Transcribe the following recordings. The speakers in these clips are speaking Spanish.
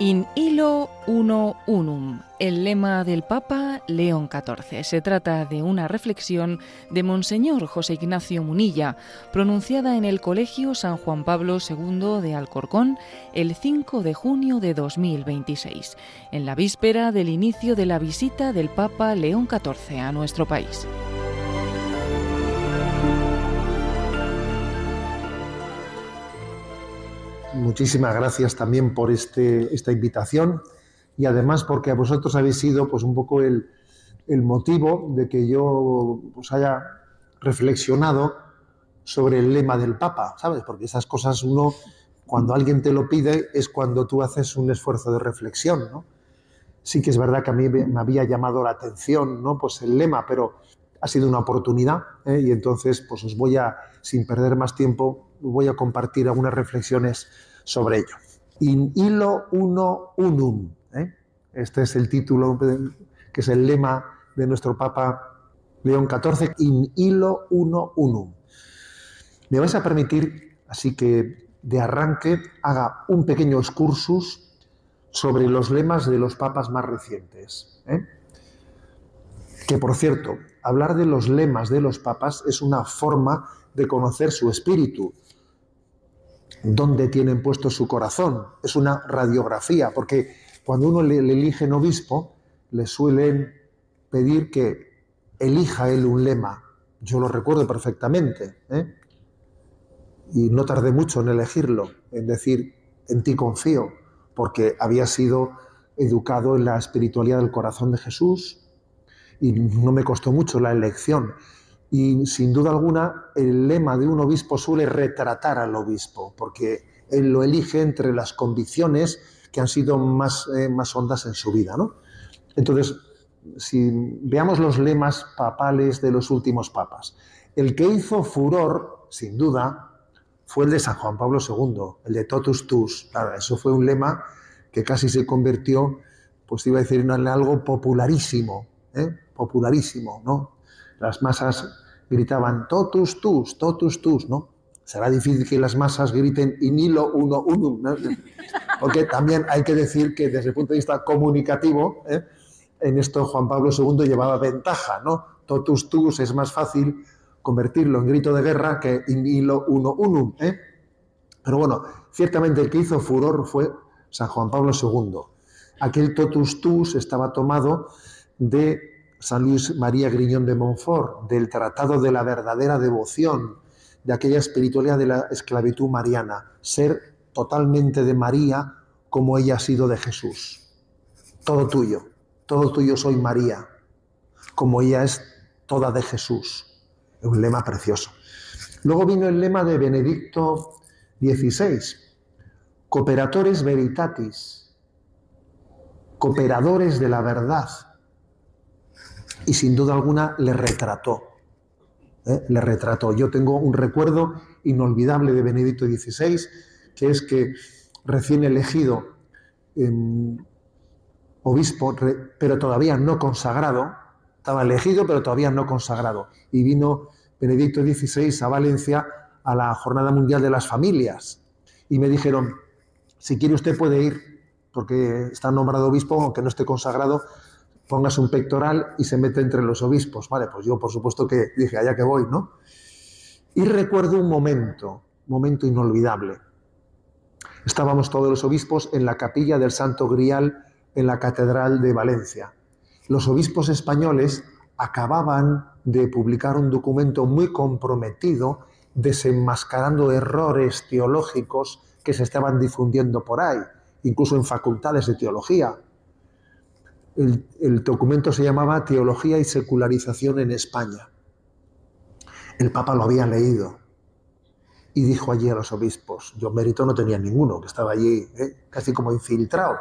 In illo uno unum, el lema del Papa León XIV. Se trata de una reflexión de Monseñor José Ignacio Munilla, pronunciada en el Colegio San Juan Pablo II de Alcorcón el 5 de junio de 2026, en la víspera del inicio de la visita del Papa León XIV a nuestro país. Muchísimas gracias también por esta invitación y además porque a vosotros habéis sido pues un poco el motivo de que yo pues haya reflexionado sobre el lema del Papa, ¿sabes? Porque esas cosas uno, cuando alguien te lo pide, es cuando tú haces un esfuerzo de reflexión, ¿no? Sí que es verdad que a mí me había llamado la atención, ¿no? Pues el lema, pero ha sido una oportunidad, y entonces pues os voy a, sin perder más tiempo, voy a compartir algunas reflexiones sobre ello. In illo uno unum, este es el título, que es el lema de nuestro Papa León XIV, in illo uno unum. Me vais a permitir, así que de arranque, haga un pequeño excursus sobre los lemas de los papas más recientes. Que, por cierto, hablar de los lemas de los papas es una forma de conocer su espíritu, dónde tienen puesto su corazón. Es una radiografía, porque cuando uno le eligen obispo, le suelen pedir que elija él un lema. Yo lo recuerdo perfectamente, y no tardé mucho en elegirlo, en decir, en ti confío, porque había sido educado en la espiritualidad del corazón de Jesús y no me costó mucho la elección. Y sin duda alguna el lema de un obispo suele retratar al obispo, porque él lo elige entre las convicciones que han sido más hondas en su vida, ¿no? Entonces, si veamos los lemas papales de los últimos papas, el que hizo furor, sin duda, fue el de San Juan Pablo II, el de Totus Tuus. Claro, eso fue un lema que casi se convirtió, pues iba a decir, en algo popularísimo, popularísimo, ¿no? Las masas gritaban Totus Tuus, ¿no? Será difícil que las masas griten in illo uno unum, ¿no? Porque también hay que decir que desde el punto de vista comunicativo, en esto Juan Pablo II llevaba ventaja, ¿no? Totus Tuus es más fácil convertirlo en grito de guerra que in illo uno unum, Pero bueno, ciertamente el que hizo furor fue San Juan Pablo II. Aquel Totus Tuus estaba tomado de San Luis María Griñón de Montfort, del Tratado de la Verdadera Devoción, de aquella espiritualidad de la esclavitud mariana, ser totalmente de María como ella ha sido de Jesús. Todo tuyo soy María, como ella es toda de Jesús. Es un lema precioso. Luego vino el lema de Benedicto XVI, Cooperatores Veritatis, cooperadores de la verdad. Y sin duda alguna le retrató. Yo tengo un recuerdo inolvidable de Benedicto XVI, que es que recién elegido obispo, pero todavía no consagrado, estaba elegido pero todavía no consagrado, y vino Benedicto XVI a Valencia a la Jornada Mundial de las Familias, y me dijeron, si quiere usted puede ir, porque está nombrado obispo, aunque no esté consagrado, póngase un pectoral y se mete entre los obispos. Vale, pues yo por supuesto que dije, allá que voy, ¿no? Y recuerdo un momento inolvidable. Estábamos todos los obispos en la capilla del Santo Grial en la Catedral de Valencia. Los obispos españoles acababan de publicar un documento muy comprometido desenmascarando errores teológicos que se estaban difundiendo por ahí, incluso en facultades de teología. El documento se llamaba Teología y Secularización en España. El Papa lo había leído y dijo allí a los obispos, yo mérito no tenía ninguno, que estaba allí casi como infiltrado.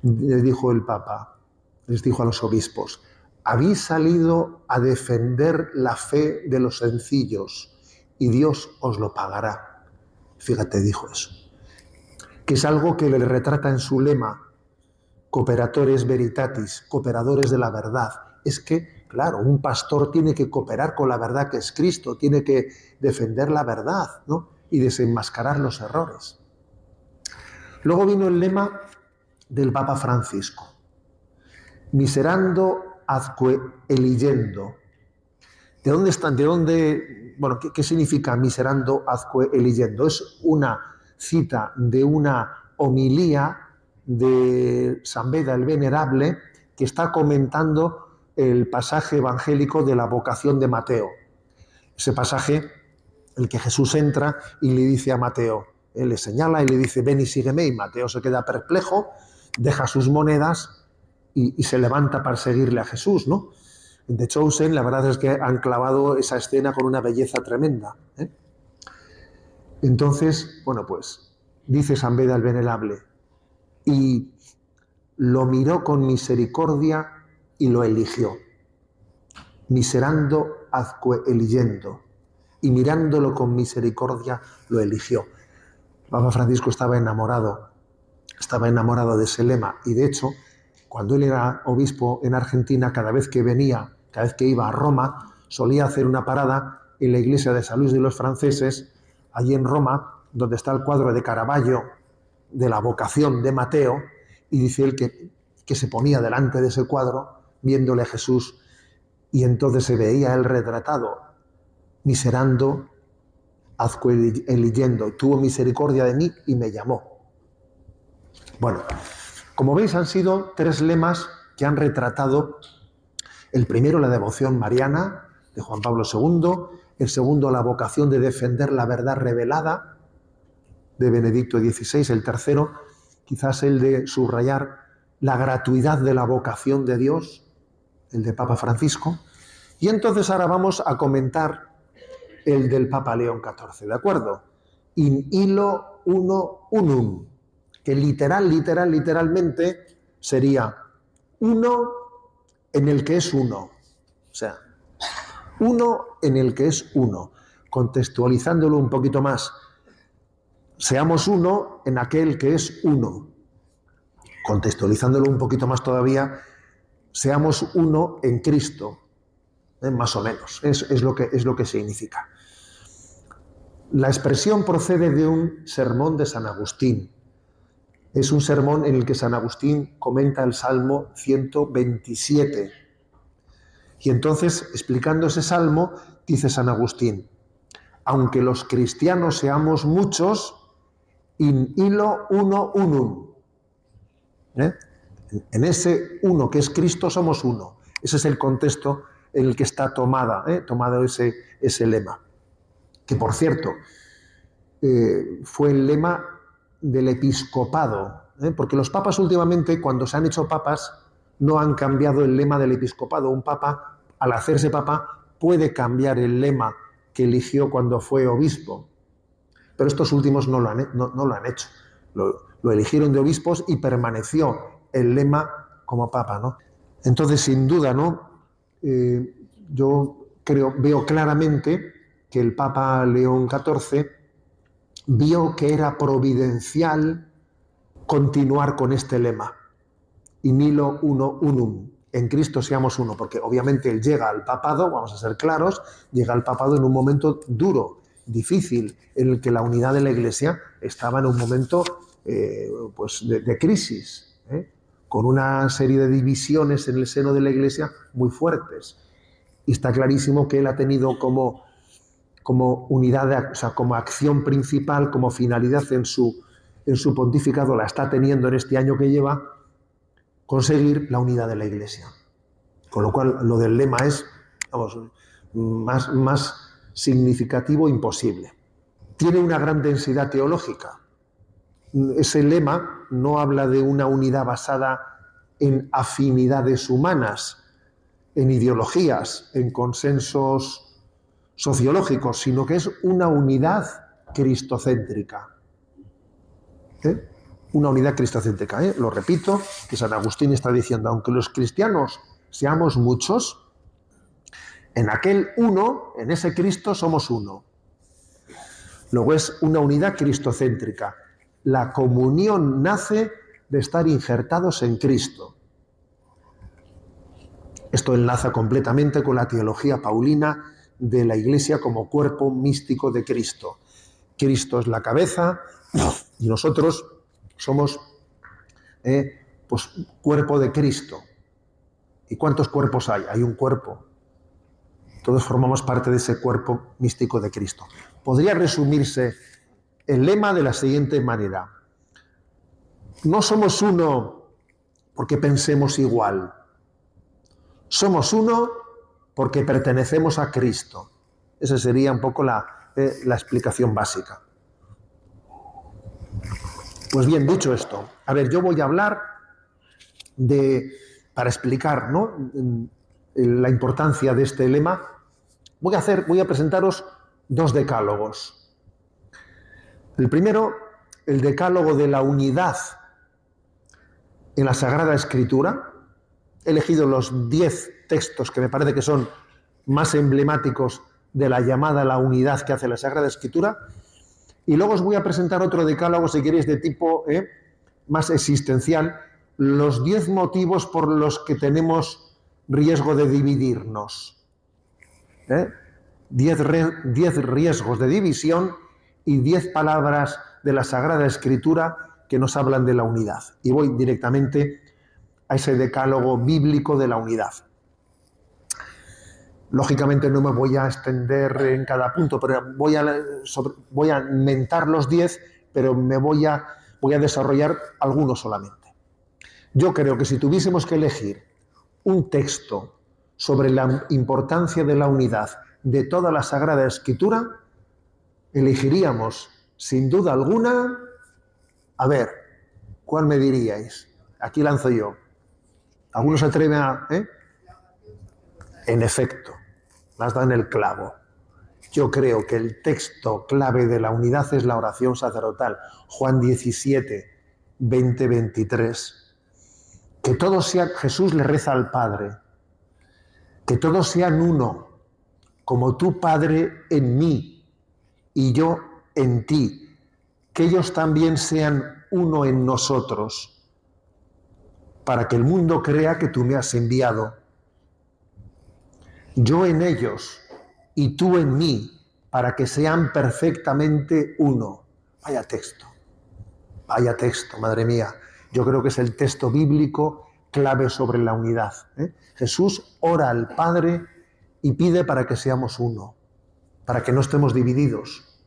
Le dijo el Papa, les dijo a los obispos, habéis salido a defender la fe de los sencillos y Dios os lo pagará. Fíjate, dijo eso. Que es algo que le retrata en su lema, Cooperatores Veritatis, cooperadores de la verdad. Es que, claro, un pastor tiene que cooperar con la verdad que es Cristo, tiene que defender la verdad, ¿no? Y desenmascarar los errores. Luego vino el lema del Papa Francisco. Miserando adque eligendo. ¿De dónde están? ¿Qué significa miserando adque eligendo? Es una cita de una homilía de San Beda el Venerable, que está comentando el pasaje evangélico de la vocación de Mateo. Ese pasaje, el que Jesús entra y le dice a Mateo, él le señala y le dice, ven y sígueme, y Mateo se queda perplejo, deja sus monedas y se levanta para seguirle a Jesús, ¿no? En The Chosen, la verdad es que han clavado esa escena con una belleza tremenda, ¿eh? Entonces, pues dice San Beda el Venerable, y lo miró con misericordia y lo eligió. Miserando adque eligendo. Y mirándolo con misericordia lo eligió. Papa Francisco estaba enamorado de ese lema, y de hecho, cuando él era obispo en Argentina, cada vez que iba a Roma, solía hacer una parada en la iglesia de San Luis de los Franceses, allí en Roma, donde está el cuadro de Caravaggio de la vocación de Mateo, y dice él que se ponía delante de ese cuadro, viéndole a Jesús, y entonces se veía él retratado, miserando adque eligendo, tuvo misericordia de mí y me llamó. Bueno, como veis, han sido 3 lemas que han retratado: el primero, la devoción mariana de Juan Pablo II; el segundo, la vocación de defender la verdad revelada de Benedicto XVI; el tercero, quizás el de subrayar la gratuidad de la vocación de Dios, el de Papa Francisco. Y entonces ahora vamos a comentar el del Papa León XIV, ¿de acuerdo? In illo uno unum, que literalmente sería uno en el que es uno. O sea, uno en el que es uno. Contextualizándolo un poquito más, seamos uno en aquel que es uno. Contextualizándolo un poquito más todavía, seamos uno en Cristo. Más o menos, es lo que significa. La expresión procede de un sermón de San Agustín. Es un sermón en el que San Agustín comenta el Salmo 127. Y entonces, explicando ese salmo, dice San Agustín: aunque los cristianos seamos muchos, in illo uno unum. En ese uno que es Cristo somos uno. Ese es el contexto en el que está tomado ese lema. Que, por cierto, fue el lema del episcopado, porque los papas últimamente, cuando se han hecho papas, no han cambiado el lema del episcopado. Un papa, al hacerse papa, puede cambiar el lema que eligió cuando fue obispo, pero estos últimos no lo han hecho. Lo eligieron de obispos y permaneció el lema como papa, ¿no? Entonces, sin duda, ¿no? Yo veo claramente que el Papa León XIV vio que era providencial continuar con este lema: in illo uno unum, en Cristo seamos uno, porque obviamente él llega al papado, vamos a ser claros, llega al papado en un momento duro, difícil, en el que la unidad de la Iglesia estaba en un momento de crisis, con una serie de divisiones en el seno de la Iglesia muy fuertes. Y está clarísimo que él ha tenido como unidad, como acción principal, como finalidad en su pontificado, la está teniendo en este año que lleva, conseguir la unidad de la Iglesia. Con lo cual, lo del lema es, más significativo imposible. Tiene una gran densidad teológica. Ese lema no habla de una unidad basada en afinidades humanas, en ideologías, en consensos sociológicos, sino que es una unidad cristocéntrica. Una unidad cristocéntrica. Lo repito, que San Agustín está diciendo: aunque los cristianos seamos muchos, en aquel uno, en ese Cristo, somos uno. Luego es una unidad cristocéntrica. La comunión nace de estar injertados en Cristo. Esto enlaza completamente con la teología paulina de la Iglesia como cuerpo místico de Cristo. Cristo es la cabeza y nosotros somos Pues cuerpo de Cristo. ¿Y cuántos cuerpos hay? Hay un cuerpo. Todos formamos parte de ese cuerpo místico de Cristo. Podría resumirse el lema de la siguiente manera. No somos uno porque pensemos igual. Somos uno porque pertenecemos a Cristo. Esa sería un poco la explicación básica. Pues bien, dicho esto, a ver, yo voy a hablar para explicar, ¿no?, la importancia de este lema, voy a presentaros 2 decálogos. El primero, el decálogo de la unidad en la Sagrada Escritura. He elegido los 10 textos que me parece que son más emblemáticos de la llamada a la unidad que hace la Sagrada Escritura. Y luego os voy a presentar otro decálogo, si queréis, de tipo más existencial, los 10 motivos por los que tenemos riesgo de dividirnos. 10 riesgos de división y 10 palabras de la Sagrada Escritura que nos hablan de la unidad. Y voy directamente a ese decálogo bíblico de la unidad. Lógicamente no me voy a extender en cada punto, pero voy a mentar los 10, pero voy a desarrollar algunos solamente. Yo creo que si tuviésemos que elegir un texto sobre la importancia de la unidad de toda la Sagrada Escritura, elegiríamos, sin duda alguna, a ver, ¿cuál me diríais? Aquí lanzo yo. ¿Alguno se atreve a...? En efecto, me has dado en el clavo. Yo creo que el texto clave de la unidad es la oración sacerdotal. Juan 17, 20, 23. Que todos sean... Jesús le reza al Padre. Que todos sean uno, como tú, Padre, en mí y yo en ti. Que ellos también sean uno en nosotros, para que el mundo crea que tú me has enviado. Yo en ellos y tú en mí, para que sean perfectamente uno. Vaya texto, madre mía. Yo creo que es el texto bíblico clave sobre la unidad. Jesús ora al Padre y pide para que seamos uno, para que no estemos divididos.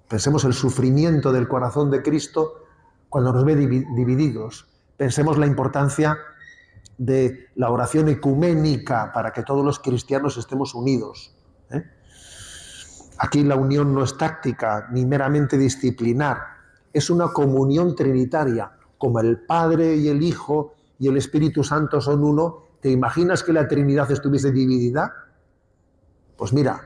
Pensemos el sufrimiento del corazón de Cristo cuando nos ve divididos. Pensemos la importancia de la oración ecuménica para que todos los cristianos estemos unidos. Aquí la unión no es táctica ni meramente disciplinar, es una comunión trinitaria. Como el Padre y el Hijo y el Espíritu Santo son uno, ¿te imaginas que la Trinidad estuviese dividida? Pues mira,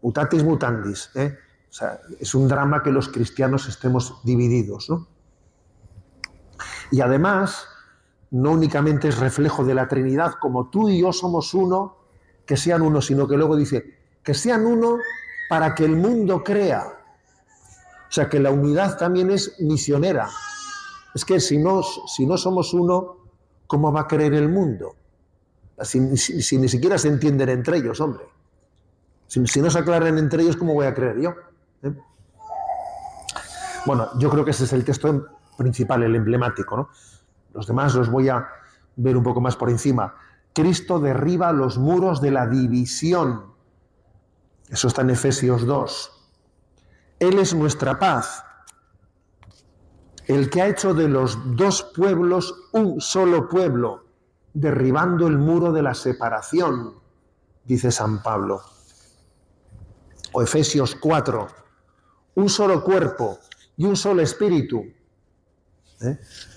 mutatis mutandis, O sea, es un drama que los cristianos estemos divididos, ¿no? Y además, no únicamente es reflejo de la Trinidad, como tú y yo somos uno, que sean uno, sino que luego dice, que sean uno para que el mundo crea. O sea, que la unidad también es misionera. Es que si no somos uno, ¿cómo va a creer el mundo? Si ni siquiera se entienden entre ellos, hombre. Si no se aclaran entre ellos, ¿cómo voy a creer yo? Bueno, yo creo que ese es el texto principal, el emblemático, ¿no? Los demás los voy a ver un poco más por encima. Cristo derriba los muros de la división. Eso está en Efesios 2. Él es nuestra paz, el que ha hecho de los dos pueblos un solo pueblo, derribando el muro de la separación, dice San Pablo. O Efesios 4, un solo cuerpo y un solo espíritu.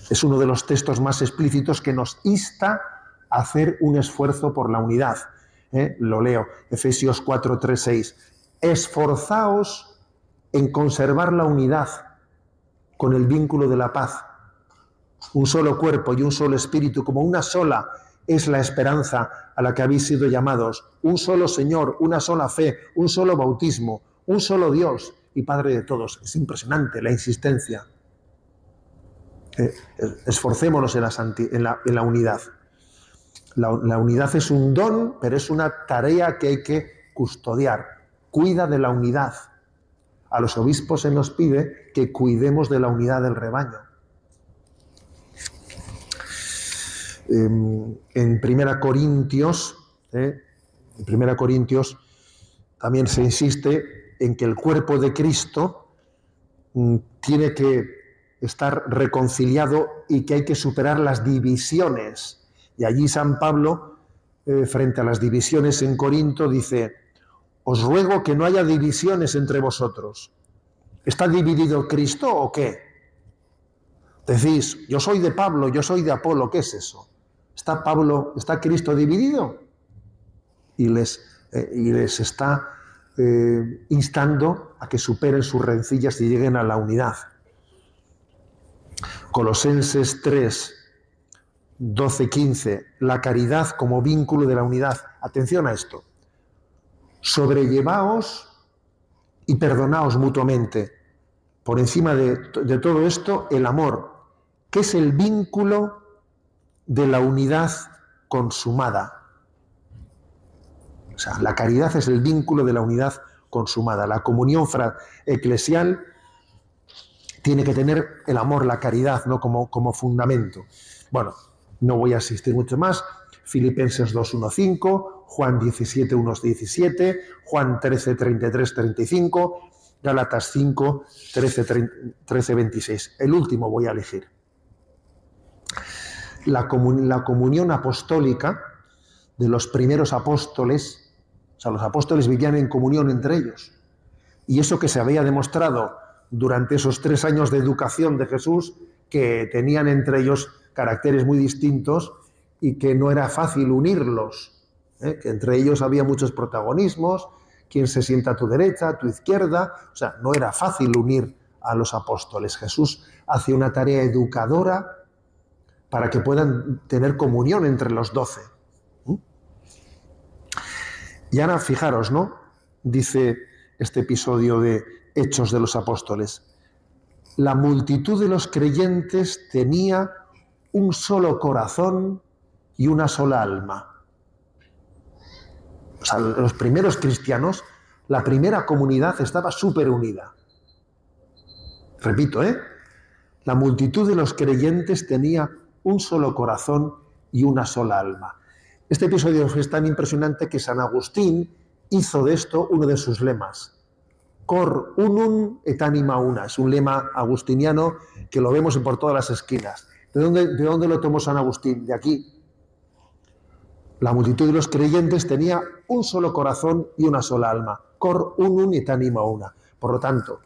Es uno de los textos más explícitos que nos insta a hacer un esfuerzo por la unidad. Lo leo, Efesios 4, 3, 6. Esforzaos en conservar la unidad con el vínculo de la paz. Un solo cuerpo y un solo espíritu, como una sola es la esperanza a la que habéis sido llamados. Un solo Señor, una sola fe, un solo bautismo, un solo Dios y Padre de todos. Es impresionante la insistencia. Esforcémonos en la unidad. La unidad es un don, pero es una tarea que hay que custodiar. Cuida de la unidad. A los obispos se nos pide que cuidemos de la unidad del rebaño. En Primera Corintios también se insiste en que el cuerpo de Cristo tiene que estar reconciliado y que hay que superar las divisiones. Y allí San Pablo, frente a las divisiones en Corinto, dice: os ruego que no haya divisiones entre vosotros. ¿Está dividido Cristo o qué? Decís, yo soy de Pablo, yo soy de Apolo, ¿qué es eso? ¿Está Cristo dividido? Y les está instando a que superen sus rencillas y lleguen a la unidad. Colosenses 3, 12, 15, la caridad como vínculo de la unidad. Atención a esto. Sobrellevaos y perdonaos mutuamente. Por encima de todo esto, el amor, que es el vínculo de la unidad consumada. O sea, la caridad es el vínculo de la unidad consumada. La comunión eclesial tiene que tener el amor, la caridad, ¿no? como fundamento. Bueno, no voy a asistir mucho más. Filipenses 2:1-5, Juan 17:1-17, Juan 13:33-35, Gálatas 5, 13-26. El último voy a elegir. La comunión apostólica de los primeros apóstoles, o sea, los apóstoles vivían en comunión entre ellos. Y eso que se había demostrado durante esos 3 años de educación de Jesús, que tenían entre ellos caracteres muy distintos y que no era fácil unirlos, que entre ellos había muchos protagonismos, quién se sienta a tu derecha, a tu izquierda, o sea, no era fácil unir a los apóstoles. Jesús hace una tarea educadora para que puedan tener comunión entre los 12. Y ahora fijaros, ¿no? Dice este episodio de Hechos de los Apóstoles: la multitud de los creyentes tenía un solo corazón y una sola alma. O sea, los primeros cristianos, la primera comunidad estaba súper unida. Repito, la multitud de los creyentes tenía un solo corazón y una sola alma. Este episodio es tan impresionante que San Agustín hizo de esto uno de sus lemas. Cor unum et anima una. Es un lema agustiniano que lo vemos por todas las esquinas. ¿De dónde lo tomó San Agustín? De aquí. La multitud de los creyentes tenía un solo corazón y una sola alma. Cor unum et anima una. Por lo tanto,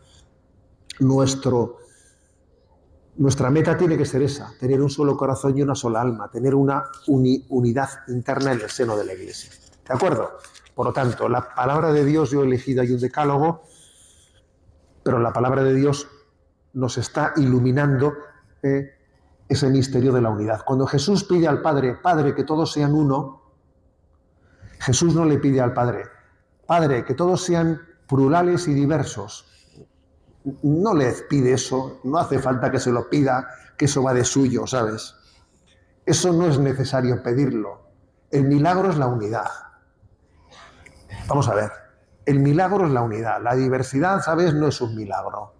nuestra meta tiene que ser esa, tener un solo corazón y una sola alma, tener una unidad interna en el seno de la Iglesia. ¿De acuerdo? Por lo tanto, la palabra de Dios, yo he elegido ahí un decálogo, pero la palabra de Dios nos está iluminando ese misterio de la unidad. Cuando Jesús pide al Padre, Padre, que todos sean uno, Jesús no le pide al Padre, Padre, que todos sean plurales y diversos. No le pide eso, no hace falta que se lo pida, que eso va de suyo, ¿sabes? Eso no es necesario pedirlo. El milagro es la unidad. Vamos a ver, el milagro es la unidad. La diversidad, ¿sabes?, no es un milagro.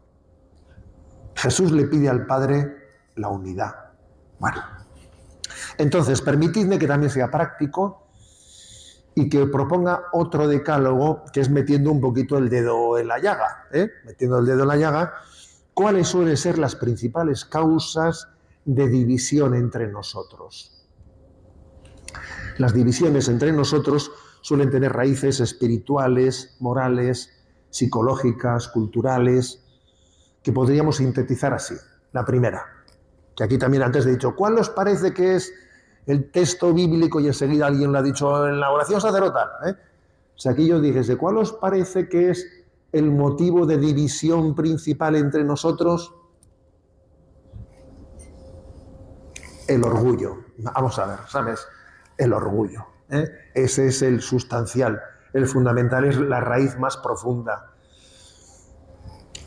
Jesús le pide al Padre la unidad. Bueno, entonces, permitidme que también sea práctico y que proponga otro decálogo, que es metiendo un poquito el dedo en la llaga, metiendo el dedo en la llaga, cuáles suelen ser las principales causas de división entre nosotros. Las divisiones entre nosotros suelen tener raíces espirituales, morales, psicológicas, culturales, que podríamos sintetizar así. La primera, que aquí también antes he dicho, ¿cuál os parece que es el texto bíblico? Y enseguida alguien lo ha dicho en la oración sacerdotal. O sea, aquí yo dije, ¿cuál os parece que es el motivo de división principal entre nosotros? El orgullo. Vamos a ver, ¿sabes? El orgullo. Ese es el sustancial. El fundamental es la raíz más profunda.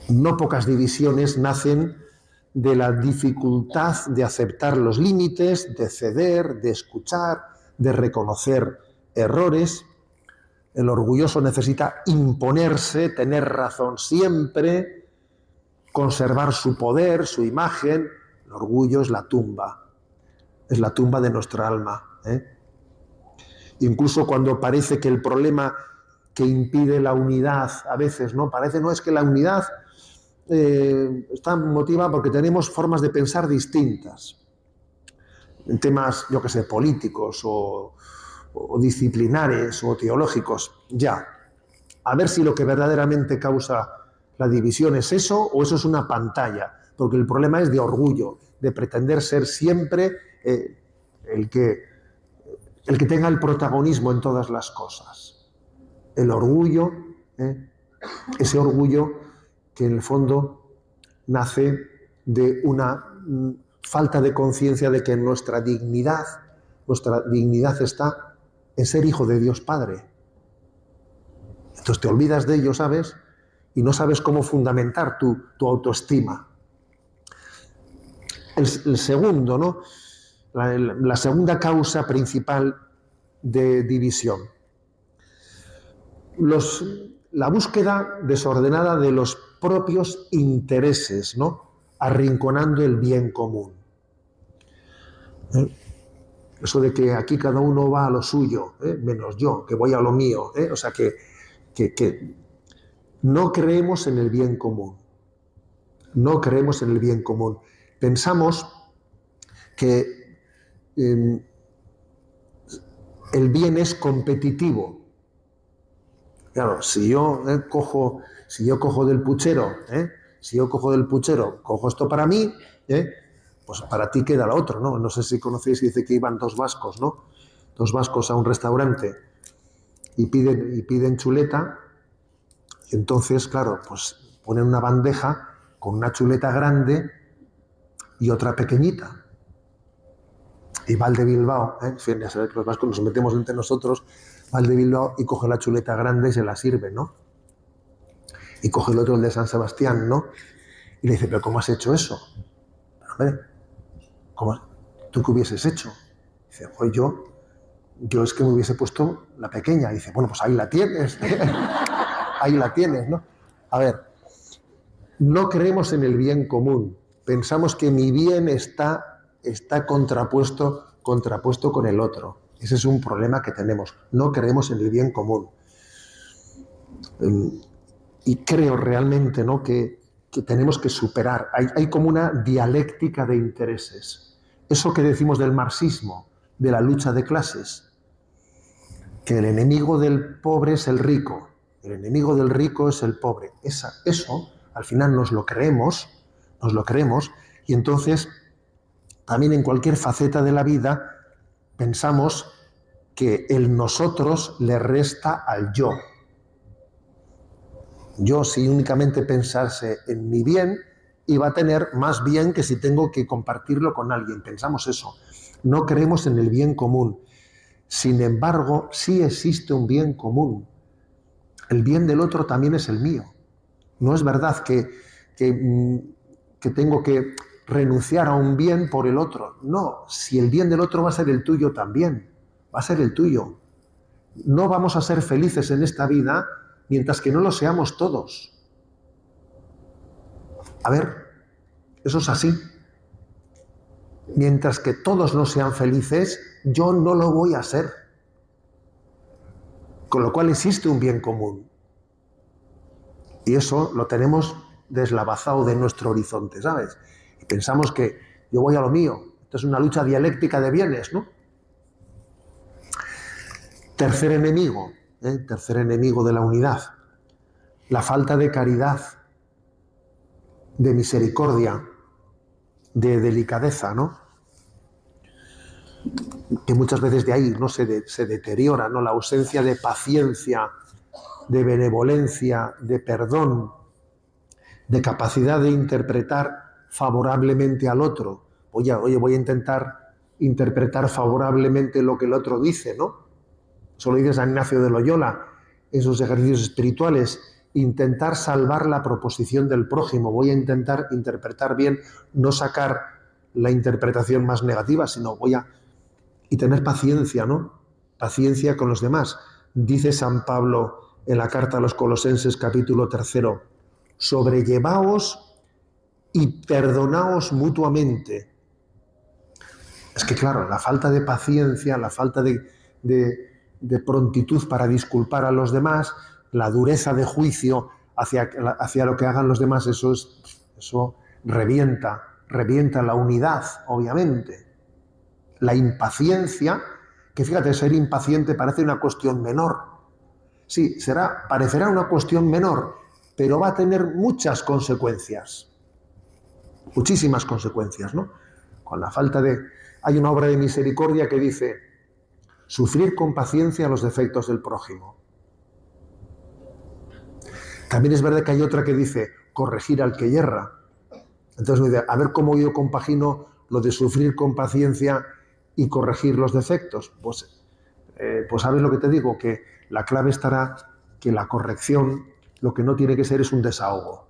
No pocas divisiones nacen de la dificultad de aceptar los límites, de ceder, de escuchar, de reconocer errores. El orgulloso necesita imponerse, tener razón siempre, conservar su poder, su imagen. El orgullo es la tumba. es la tumba de nuestra alma, ¿eh? Incluso cuando parece que el problema que impide la unidad, a veces, ¿no? Parece, no, es que la unidad está motivada porque tenemos formas de pensar distintas. En temas, yo qué sé, políticos o disciplinares o teológicos, ya. A ver si lo que verdaderamente causa la división es eso o eso es una pantalla, porque el problema es de orgullo, de pretender ser siempre el que tenga el protagonismo en todas las cosas. El orgullo, ese orgullo que en el fondo nace de una falta de conciencia de que nuestra dignidad está en ser hijo de Dios Padre. Entonces te olvidas de ello, ¿sabes? Y no sabes cómo fundamentar tu autoestima. El segundo, ¿no? La segunda causa principal de división. La búsqueda desordenada de los propios intereses, ¿no? Arrinconando el bien común. Eso de que aquí cada uno va a lo suyo, menos yo, que voy a lo mío. O sea que no creemos en el bien común. No creemos en el bien común. Pensamos que el bien es competitivo. Claro, si yo cojo del puchero, cojo esto para mí, pues para ti queda lo otro, ¿no? No sé si conocéis, dice que iban dos vascos, ¿no? Dos vascos a un restaurante y piden chuleta, y entonces, claro, pues ponen una bandeja con una chuleta grande y otra pequeñita. Y Valdebilbao, en fin, ya sabéis que los vascos nos metemos entre nosotros, Valdebilbao y coge la chuleta grande y se la sirve, ¿no? Y coge el otro, el de San Sebastián, ¿no? Y le dice, ¿pero cómo has hecho eso? Hombre, ¿tú qué hubieses hecho? Dice, pues yo es que me hubiese puesto la pequeña. Y dice, bueno, pues ahí la tienes. Ahí la tienes, ¿no? A ver, no creemos en el bien común. Pensamos que mi bien está contrapuesto con el otro. Ese es un problema que tenemos. No creemos en el bien común. Y creo realmente, ¿no?, que tenemos que superar. Hay como una dialéctica de intereses. Eso que decimos del marxismo, de la lucha de clases, que el enemigo del pobre es el rico, el enemigo del rico es el pobre. Eso, al final nos lo creemos, y entonces también en cualquier faceta de la vida pensamos que el nosotros le resta al yo. Yo, si únicamente pensase en mi bien, iba a tener más bien que si tengo que compartirlo con alguien. Pensamos eso. No creemos en el bien común. Sin embargo, sí existe un bien común. El bien del otro también es el mío. No es verdad que tengo que renunciar a un bien por el otro. No, si el bien del otro va a ser el tuyo también. Va a ser el tuyo. No vamos a ser felices en esta vida mientras que no lo seamos todos. A ver, eso es así. Mientras que todos no sean felices, yo no lo voy a ser. Con lo cual existe un bien común. Y eso lo tenemos deslavazado de nuestro horizonte, ¿sabes? Y pensamos que yo voy a lo mío. Esto es una lucha dialéctica de bienes, ¿no? Tercer enemigo de la unidad, la falta de caridad, de misericordia, de delicadeza, ¿no? Que muchas veces de ahí no se deteriora, ¿no? La ausencia de paciencia, de benevolencia, de perdón, de capacidad de interpretar favorablemente al otro. Voy a intentar interpretar favorablemente lo que el otro dice, ¿no? Eso lo dice San Ignacio de Loyola en sus ejercicios espirituales. Intentar salvar la proposición del prójimo. Voy a intentar interpretar bien, no sacar la interpretación más negativa, sino y tener paciencia, ¿no? Paciencia con los demás. Dice San Pablo en la carta a los Colosenses, capítulo 3, sobrellevaos y perdonaos mutuamente. Es que claro, la falta de paciencia, la falta de prontitud para disculpar a los demás, la dureza de juicio hacia lo que hagan los demás, eso revienta la unidad, obviamente. La impaciencia, que fíjate, ser impaciente parece una cuestión menor. Sí, parecerá una cuestión menor, pero va a tener muchas consecuencias. Muchísimas consecuencias, ¿no? Con la falta de... Hay una obra de misericordia que dice: sufrir con paciencia los defectos del prójimo. También es verdad que hay otra que dice: corregir al que yerra. Entonces, a ver cómo yo compagino lo de sufrir con paciencia y corregir los defectos. Pues sabes lo que te digo, que la clave estará que la corrección lo que no tiene que ser es un desahogo.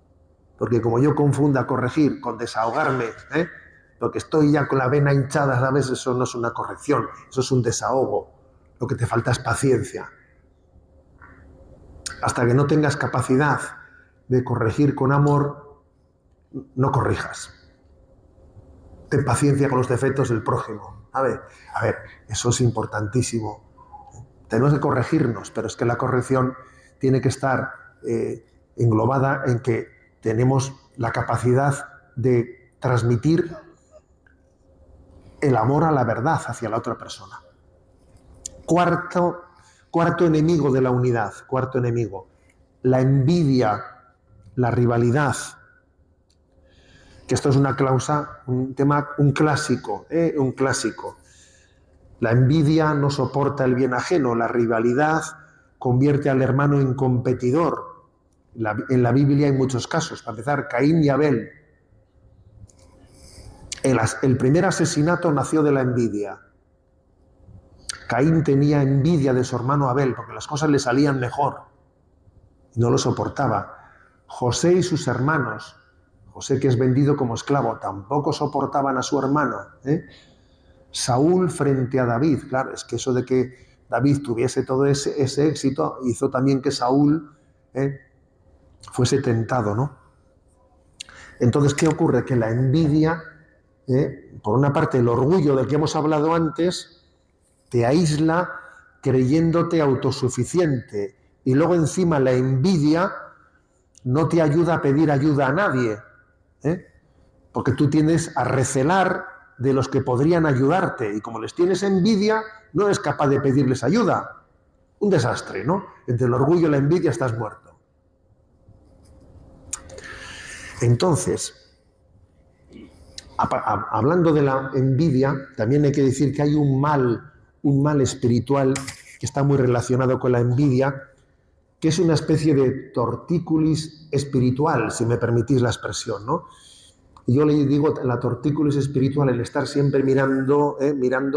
Porque como yo confunda corregir con desahogarme, porque estoy ya con la vena hinchada, ¿sabes? Eso no es una corrección, eso es un desahogo. Lo que te falta es paciencia. Hasta que no tengas capacidad de corregir con amor, no corrijas. Ten paciencia con los defectos del prójimo. A ver, eso es importantísimo. Tenemos que corregirnos, pero es que la corrección tiene que estar englobada en que tenemos la capacidad de transmitir el amor a la verdad hacia la otra persona. Cuarto enemigo de la unidad, cuarto enemigo, la envidia, la rivalidad. Que esto es una cláusula, un clásico. La envidia no soporta el bien ajeno, la rivalidad convierte al hermano en competidor. En la Biblia hay muchos casos. Para empezar, Caín y Abel. El primer asesinato nació de la envidia. Caín tenía envidia de su hermano Abel porque las cosas le salían mejor y no lo soportaba. José y sus hermanos, José que es vendido como esclavo, tampoco soportaban a su hermano. Saúl frente a David, claro, es que eso de que David tuviese todo ese éxito hizo también que Saúl fuese tentado, ¿no? Entonces, ¿qué ocurre? Que la envidia, por una parte el orgullo del que hemos hablado antes, te aísla creyéndote autosuficiente, y luego encima la envidia no te ayuda a pedir ayuda a nadie, porque tú tiendes a recelar de los que podrían ayudarte, y como les tienes envidia, no eres capaz de pedirles ayuda. Un desastre, ¿no? Entre el orgullo y la envidia estás muerto. Entonces, hablando de la envidia, también hay que decir que hay un mal espiritual que está muy relacionado con la envidia, que es una especie de tortícolis espiritual, si me permitís la expresión, ¿no? Y yo le digo la tortícolis espiritual, el estar siempre mirando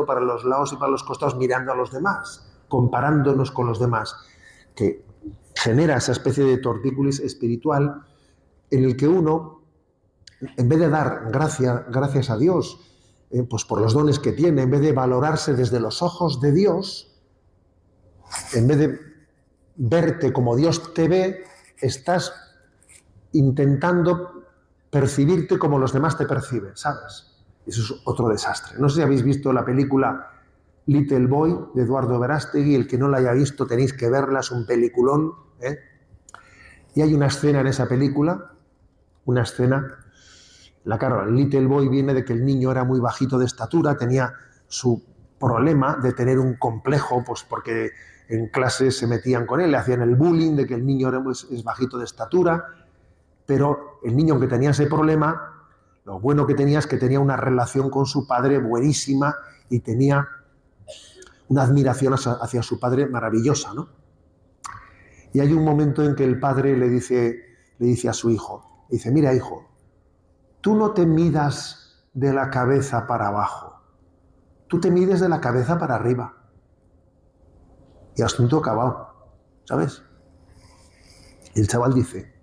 para los lados y para los costados, mirando a los demás, comparándonos con los demás, que genera esa especie de tortícolis espiritual en el que uno, en vez de dar gracias a Dios, pues por los dones que tiene, en vez de valorarse desde los ojos de Dios, en vez de verte como Dios te ve, estás intentando percibirte como los demás te perciben, ¿sabes? Eso es otro desastre. No sé si habéis visto la película Little Boy de Eduardo Verástegui. El que no la haya visto tenéis que verla, es un peliculón, Y hay una escena en esa película, el Little Boy viene de que el niño era muy bajito de estatura, tenía su problema de tener un complejo, pues porque en clase se metían con él, le hacían el bullying de que el niño es bajito de estatura, pero el niño, aunque tenía ese problema, lo bueno que tenía es que tenía una relación con su padre buenísima y tenía una admiración hacia su padre maravillosa, ¿no? Y hay un momento en que el padre le dice a su hijo, dice: mira, hijo, tú no te midas de la cabeza para abajo, tú te mides de la cabeza para arriba. Y asunto acabado, ¿sabes? Y el chaval dice,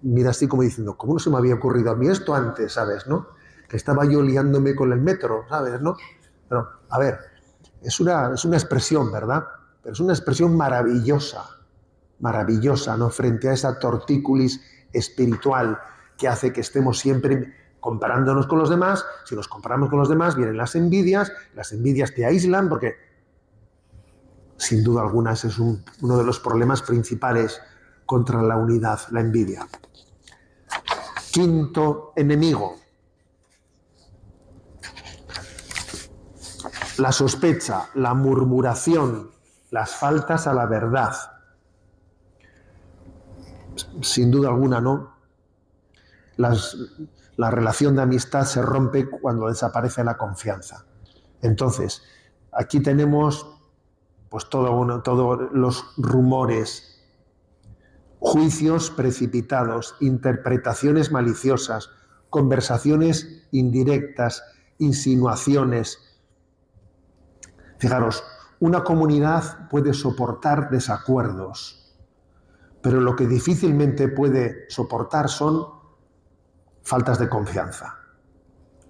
mira así como diciendo, ¿cómo no se me había ocurrido a mí esto antes, ¿sabes, no? Que estaba yo liándome con el metro, ¿sabes, no? Pero, a ver, es una expresión, ¿verdad? Pero es una expresión maravillosa, ¿no? Frente a esa tortícolis espiritual que hace que estemos siempre comparándonos con los demás. Si nos comparamos con los demás, vienen las envidias te aíslan, porque sin duda alguna ese es uno de los problemas principales contra la unidad, la envidia. Quinto enemigo, la sospecha, la murmuración, las faltas a la verdad. Sin duda alguna, ¿no? La relación de amistad se rompe cuando desaparece la confianza. Entonces, aquí tenemos pues todos los rumores, juicios precipitados, interpretaciones maliciosas, conversaciones indirectas, insinuaciones. Fijaros, una comunidad puede soportar desacuerdos, pero lo que difícilmente puede soportar son faltas de confianza.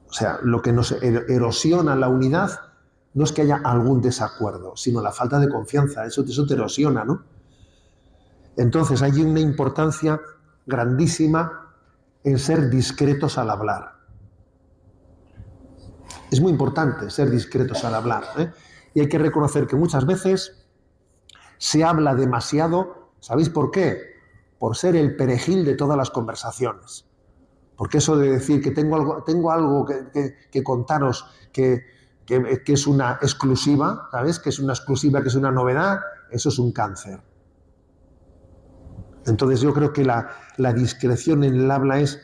O sea, lo que nos erosiona la unidad no es que haya algún desacuerdo, sino la falta de confianza. Eso te erosiona, ¿no? Entonces hay una importancia grandísima en ser discretos al hablar. Es muy importante ser discretos al hablar, ¿eh? Y hay que reconocer que muchas veces se habla demasiado. ¿Sabéis por qué? Por ser el perejil de todas las conversaciones. Porque eso de decir que tengo algo que contaros que es una exclusiva, ¿sabes? Que es una exclusiva, que es una novedad, eso es un cáncer. Entonces yo creo que la discreción en el habla es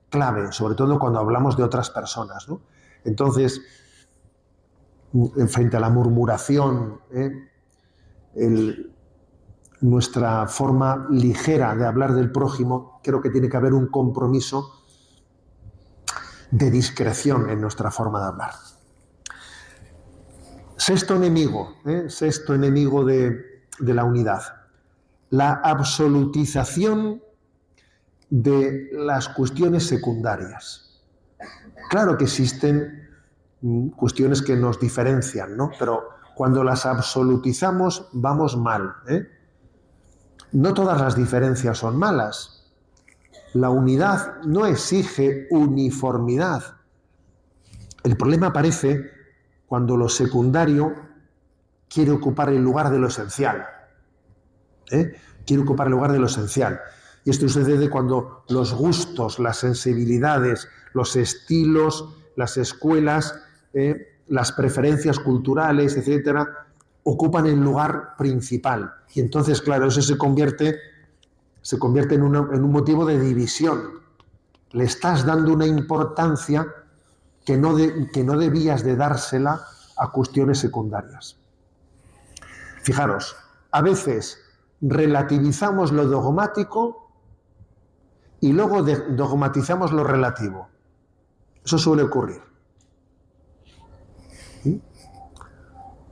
clave, sobre todo cuando hablamos de otras personas, ¿no? Entonces, frente a la murmuración, nuestra forma ligera de hablar del prójimo, creo que tiene que haber un compromiso de discreción en nuestra forma de hablar. Sexto enemigo de la unidad, la absolutización de las cuestiones secundarias. Claro que existen cuestiones que nos diferencian, ¿no? Pero cuando las absolutizamos vamos mal, ¿eh? No todas las diferencias son malas. La unidad no exige uniformidad. El problema aparece cuando lo secundario quiere ocupar el lugar de lo esencial. Quiere ocupar el lugar de lo esencial. Y esto sucede cuando los gustos, las sensibilidades, los estilos, las escuelas, las preferencias culturales, etcétera, ocupan el lugar principal. Y entonces, claro, eso se convierte en un motivo de división. Le estás dando una importancia que no debías de dársela a cuestiones secundarias. Fijaros, a veces relativizamos lo dogmático y luego dogmatizamos lo relativo. Eso suele ocurrir.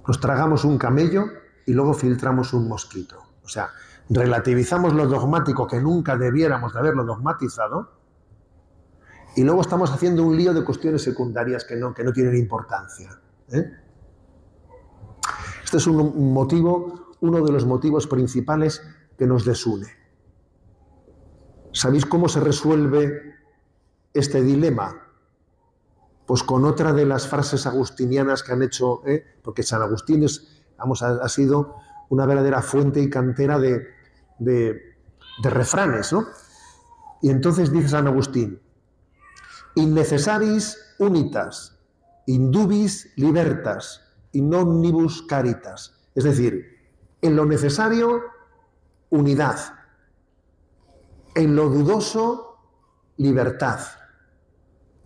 Nos tragamos un camello y luego filtramos un mosquito. O sea, relativizamos lo dogmático, que nunca debiéramos de haberlo dogmatizado, y luego estamos haciendo un lío de cuestiones secundarias que no tienen importancia. Este es uno de los motivos principales que nos desune. ¿Sabéis cómo se resuelve este dilema? Pues con otra de las frases agustinianas que han hecho, porque San Agustín ha sido una verdadera fuente y cantera de refranes, ¿no? Y entonces dice San Agustín: in necessaris unitas, in dubis libertas, in omnibus caritas. Es decir, en lo necesario, unidad. En lo dudoso, libertad.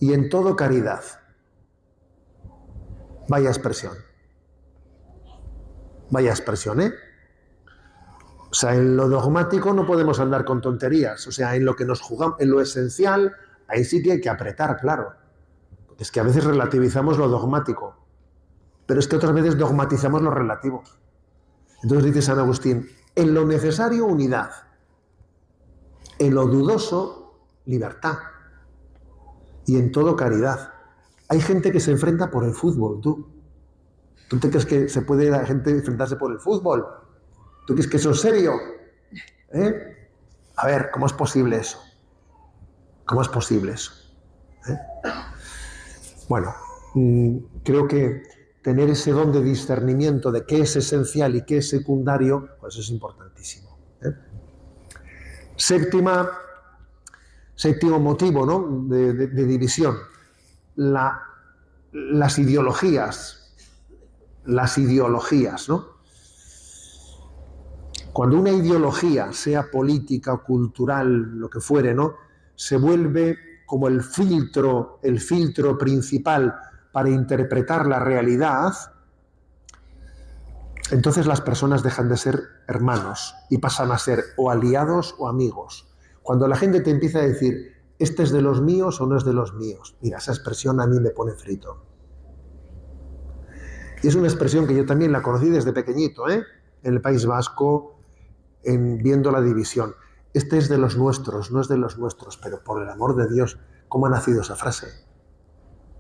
Y en todo, caridad. Vaya expresión. Vaya expresión, ¿eh? O sea, en lo dogmático no podemos andar con tonterías. O sea, en lo que nos jugamos, en lo esencial, ahí sí que hay que apretar, claro. Porque es que a veces relativizamos lo dogmático, pero es que otras veces dogmatizamos lo relativo. Entonces dice San Agustín: en lo necesario, unidad. En lo dudoso, libertad. Y en todo, caridad. Hay gente que se enfrenta por el fútbol, ¿tú te crees que se puede la gente enfrentarse por el fútbol? ¿Tú crees que eso es serio? A ver, ¿cómo es posible eso? ¿Cómo es posible eso? ¿eh? Bueno, creo que tener ese don de discernimiento de qué es esencial y qué es secundario, pues es importantísimo, ¿eh? Séptimo motivo, ¿no?, de división, las ideologías, ¿no? Cuando una ideología, sea política o cultural, lo que fuere, ¿no?, se vuelve como el filtro principal para interpretar la realidad, entonces las personas dejan de ser hermanos y pasan a ser o aliados o amigos. Cuando la gente te empieza a decir, ¿este es de los míos o no es de los míos? Mira, esa expresión a mí me pone frito. Y es una expresión que yo también la conocí desde pequeñito, en el País Vasco, viendo la división. Este es de los nuestros, no es de los nuestros, pero por el amor de Dios, ¿cómo ha nacido esa frase?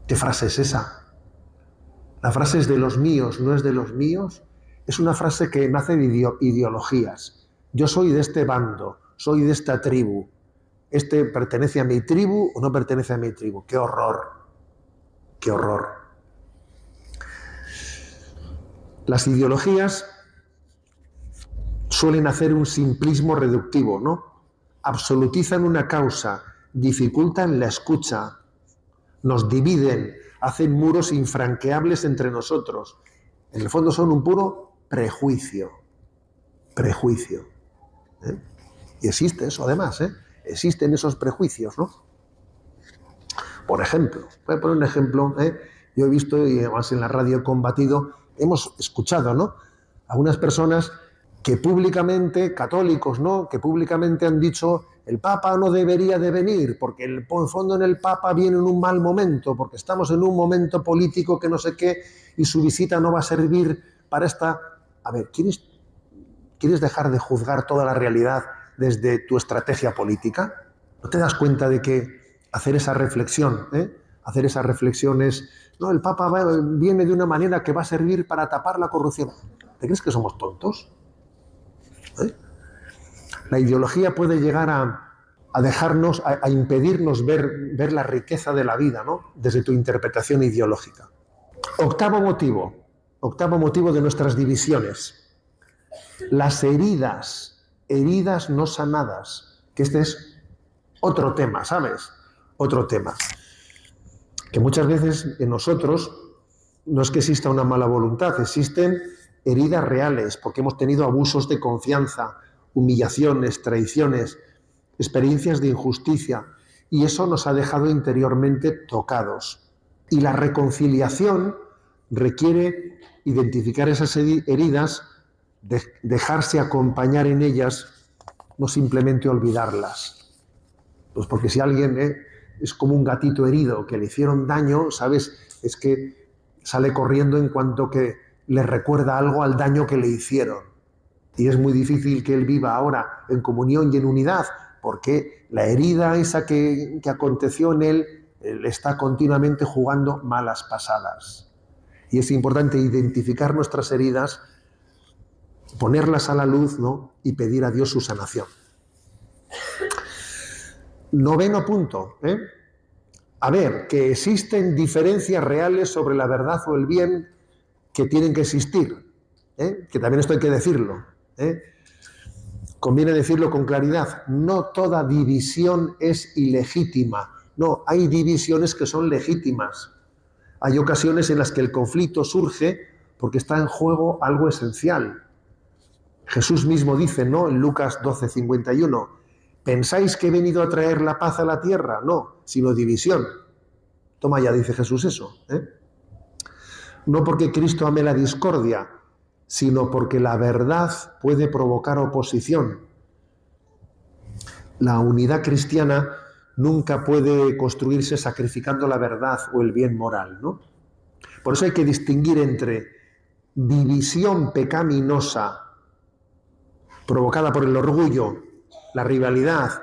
¿Qué frase es esa? La frase es de los míos, no es de los míos. Es una frase que nace de ideologías. Yo soy de este bando, soy de esta tribu. ¿Este pertenece a mi tribu o no pertenece a mi tribu? ¡Qué horror! ¡Qué horror! Las ideologías suelen hacer un simplismo reductivo, ¿no? Absolutizan una causa, dificultan la escucha, nos dividen, hacen muros infranqueables entre nosotros. En el fondo son un puro prejuicio. ¿Eh? Y existe eso además, existen esos prejuicios, ¿no? Por ejemplo, voy a poner un ejemplo, yo he visto, y además en la radio he combatido, hemos escuchado, ¿no?, algunas personas que públicamente, católicos, ¿no?, que públicamente han dicho el Papa no debería de venir, porque en el fondo en el Papa viene en un mal momento, porque estamos en un momento político que no sé qué, y su visita no va a servir para esta... A ver, ¿quieres dejar de juzgar toda la realidad desde tu estrategia política? ¿No te das cuenta de que hacer esa reflexión, hacer esa reflexión es... No, el Papa viene de una manera que va a servir para tapar la corrupción. ¿Te crees que somos tontos? La ideología puede llegar a dejarnos, a impedirnos ver la riqueza de la vida, ¿no?, desde tu interpretación ideológica. Octavo motivo de nuestras divisiones. Las heridas no sanadas, que este es otro tema, ¿sabes? Otro tema. Que muchas veces en nosotros no es que exista una mala voluntad, existen heridas reales, porque hemos tenido abusos de confianza, humillaciones, traiciones, experiencias de injusticia, y eso nos ha dejado interiormente tocados. Y la reconciliación requiere identificar esas heridas, dejarse acompañar en ellas, no simplemente olvidarlas. Pues porque si alguien es como un gatito herido que le hicieron daño, ¿sabes? Es que sale corriendo en cuanto que le recuerda algo al daño que le hicieron. Y es muy difícil que él viva ahora en comunión y en unidad, porque la herida esa que aconteció en él está continuamente jugando malas pasadas. Y es importante identificar nuestras heridas, ponerlas a la luz, ¿no?, y pedir a Dios su sanación. Noveno punto, A ver, que existen diferencias reales sobre la verdad o el bien que tienen que existir, que también esto hay que decirlo. Conviene decirlo con claridad. No toda división es ilegítima. No, hay divisiones que son legítimas. Hay ocasiones en las que el conflicto surge porque está en juego algo esencial. Jesús mismo dice, ¿no?, en Lucas 12:51, ¿pensáis que he venido a traer la paz a la tierra? No, sino división. Toma ya, dice Jesús eso. No porque Cristo ame la discordia, sino porque la verdad puede provocar oposición. La unidad cristiana nunca puede construirse sacrificando la verdad o el bien moral, ¿no? Por eso hay que distinguir entre división pecaminosa provocada por el orgullo, la rivalidad,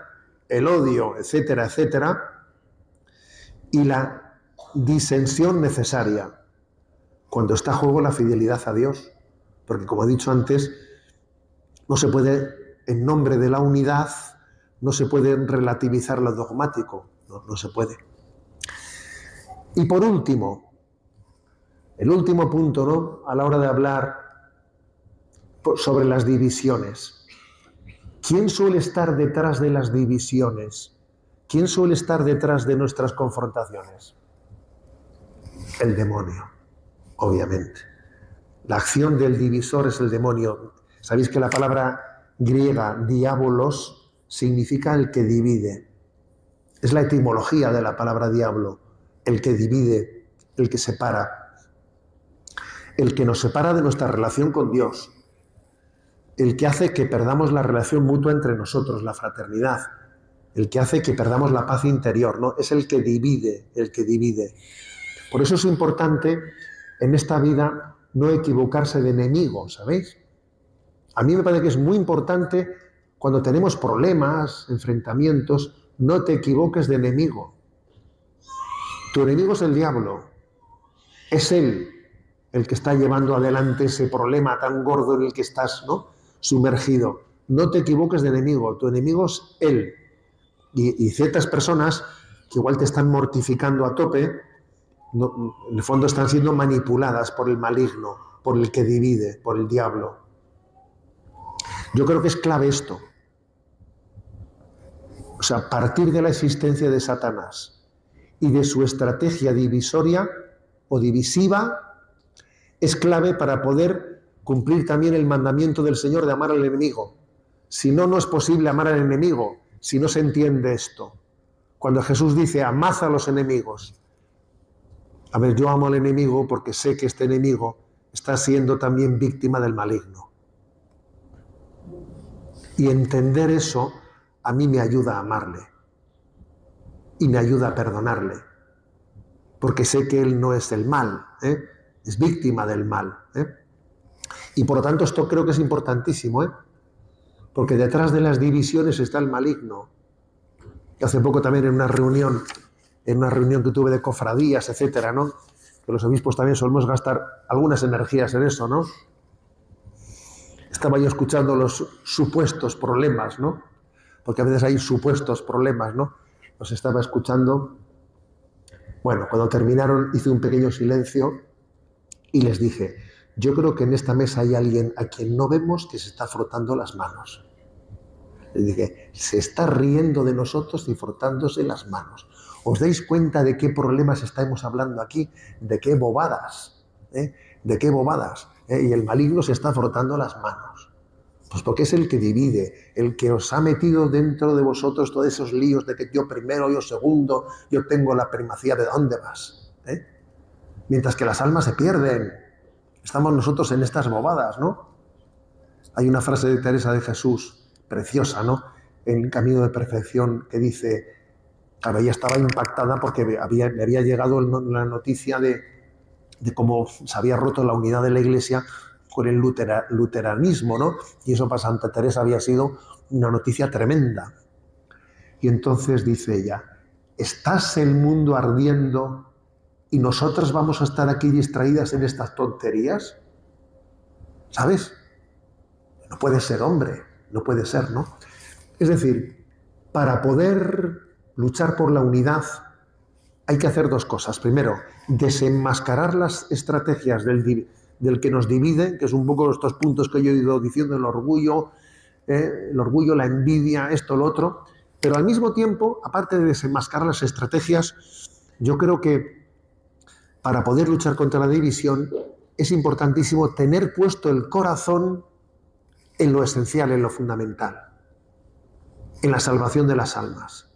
el odio, etcétera, etcétera, y la disensión necesaria, cuando está a juego la fidelidad a Dios. Porque, como he dicho antes, no se puede, en nombre de la unidad, no se puede relativizar lo dogmático, no se puede. Y por último, el último punto, ¿no?, a la hora de hablar sobre las divisiones. ¿Quién suele estar detrás de las divisiones? ¿Quién suele estar detrás de nuestras confrontaciones? El demonio, obviamente. La acción del divisor es el demonio. Sabéis que la palabra griega diabolos significa el que divide. Es la etimología de la palabra diablo, el que divide, el que separa. El que nos separa de nuestra relación con Dios. El que hace que perdamos la relación mutua entre nosotros, la fraternidad. El que hace que perdamos la paz interior, ¿no? Es el que divide, el que divide. Por eso es importante en esta vida no equivocarse de enemigo, ¿sabéis? A mí me parece que es muy importante cuando tenemos problemas, enfrentamientos, no te equivoques de enemigo. Tu enemigo es el diablo. Es él el que está llevando adelante ese problema tan gordo en el que estás, ¿no?, sumergido. No te equivoques de enemigo. Tu enemigo es él. Y ciertas personas que igual te están mortificando a tope, no, en el fondo están siendo manipuladas por el maligno, por el que divide, por el diablo. Yo creo que es clave esto. O sea, partir de la existencia de Satanás y de su estrategia divisoria o divisiva es clave para poder cumplir también el mandamiento del Señor de amar al enemigo. Si no, no es posible amar al enemigo si no se entiende esto. Cuando Jesús dice, amad a los enemigos. A ver, yo amo al enemigo porque sé que este enemigo está siendo también víctima del maligno. Y entender eso a mí me ayuda a amarle. Y me ayuda a perdonarle. Porque sé que él no es el mal, es víctima del mal. Y por lo tanto esto creo que es importantísimo, porque detrás de las divisiones está el maligno. Hace poco también en una reunión que tuve de cofradías, etcétera, ¿no?, que los obispos también solemos gastar algunas energías en eso, ¿no? Estaba yo escuchando los supuestos problemas, ¿no? Porque a veces hay supuestos problemas, ¿no? Los estaba escuchando. Bueno, cuando terminaron hice un pequeño silencio y les dije, yo creo que en esta mesa hay alguien a quien no vemos que se está frotando las manos. Les dije, se está riendo de nosotros y frotándose las manos. ¿Os dais cuenta de qué problemas estamos hablando aquí? ¿De qué bobadas? ¿De qué bobadas? Y el maligno se está frotando las manos. Pues porque es el que divide, el que os ha metido dentro de vosotros todos esos líos de que yo primero, yo segundo, yo tengo la primacía. ¿De dónde vas? Mientras que las almas se pierden. Estamos nosotros en estas bobadas, ¿no? Hay una frase de Teresa de Jesús preciosa, ¿no?, en el Camino de Perfección, que dice, claro, ella estaba impactada porque le había llegado la noticia de cómo se había roto la unidad de la Iglesia con el luteranismo, ¿no? Y eso para Santa Teresa había sido una noticia tremenda. Y entonces dice ella, ¿estás el mundo ardiendo y nosotros vamos a estar aquí distraídas en estas tonterías? ¿Sabes? No puede ser, hombre, no puede ser, ¿no? Es decir, para poder luchar por la unidad hay que hacer dos cosas. Primero, desenmascarar las estrategias del que nos divide, que es un poco estos puntos que yo he ido diciendo, el orgullo, la envidia, esto, lo otro. Pero al mismo tiempo, aparte de desenmascarar las estrategias, yo creo que para poder luchar contra la división es importantísimo tener puesto el corazón en lo esencial, en lo fundamental, en la salvación de las almas.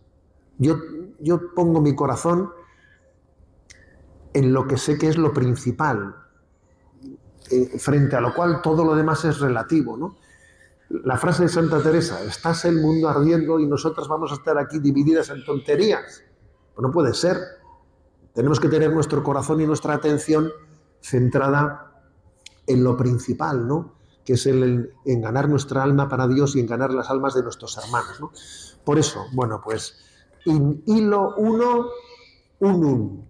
Yo pongo mi corazón en lo que sé que es lo principal, frente a lo cual todo lo demás es relativo, ¿no? La frase de Santa Teresa, estás el mundo ardiendo y nosotras vamos a estar aquí divididas en tonterías. Pues no puede ser. Tenemos que tener nuestro corazón y nuestra atención centrada en lo principal, ¿no?, que es en ganar nuestra alma para Dios y en ganar las almas de nuestros hermanos, ¿no? Por eso, bueno, pues, in illo uno, unum.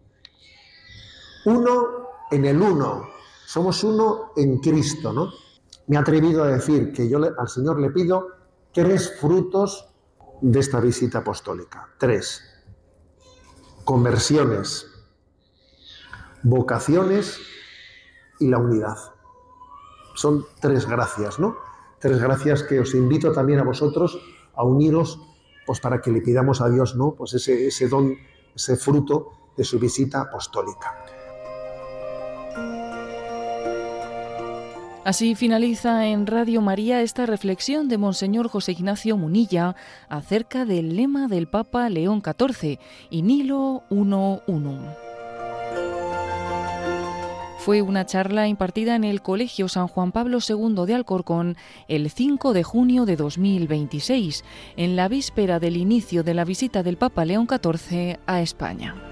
Uno en el uno. Somos uno en Cristo, ¿no? Me he atrevido a decir que yo al Señor le pido 3 frutos de esta visita apostólica. 3. Conversiones. vocaciones y la unidad. Son 3 gracias, ¿no? 3 gracias que os invito también a vosotros a uniros, pues para que le pidamos a Dios, ¿no? Pues ese don, ese fruto de su visita apostólica. Así finaliza en Radio María esta reflexión de Monseñor José Ignacio Munilla acerca del lema del Papa León XIV, In Nihilo Uno Unum. Fue una charla impartida en el Colegio San Juan Pablo II de Alcorcón el 5 de junio de 2026, en la víspera del inicio de la visita del Papa León XIV a España.